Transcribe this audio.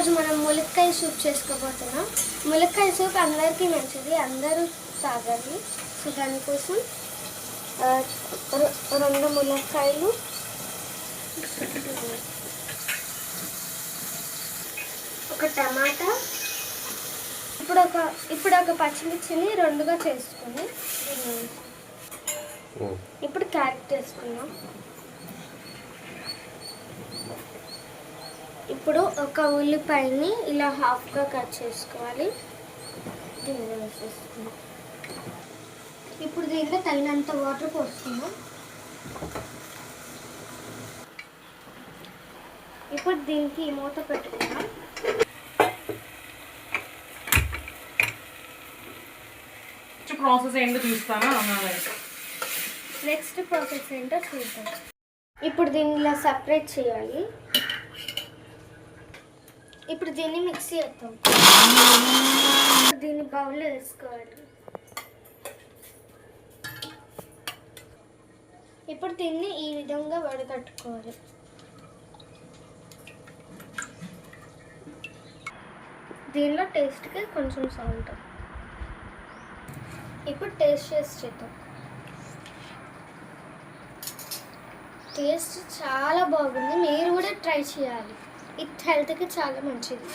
ఈరోజు మనం ములక్కాయ సూప్ చేసుకోబోతున్నాం. ములక్కాయ సూప్ అందరికీ మంచిది, అందరూ తాగాలి. సో దానికోసం 2 ములక్కాయలు, ఒక టమాటా, ఇప్పుడు ఒక పచ్చిమిర్చిని 2గా చేసుకుని ఇప్పుడు క్యారెట్ వేసుకున్నాం. ఇప్పుడు ఒక ఉల్లిపాయని ఇలా హాఫ్గా కట్ చేసుకోవాలి. దీనిలో వేసేసుకున్నాం. ఇప్పుడు దీంట్లో తగినంత వాటర్ పోసుకున్నాం. ఇప్పుడు దీనికి మూత పెట్టుకున్నాం. ప్రాసెస్ ఏంటో చూస్తాను. నెక్స్ట్ ప్రాసెస్ ఏంటో చూద్దాం. ఇప్పుడు దీన్ని ఇలా సపరేట్ చేయాలి. ఇప్పుడు దీన్ని మిక్సీ చేద్దాం. దీన్ని బౌల్లో వేసుకోవాలి. ఇప్పుడు దీన్ని ఈ విధంగా వడగట్టుకోవాలి. దీనిలో టేస్ట్కి కొంచెం సాల్ట్. ఇప్పుడు టేస్ట్ చేసి చేద్దాం. టేస్ట్ చాలా బాగుంది, మీరు కూడా ట్రై చేయాలి. ఇది హెల్త్కి చాలా మంచిది.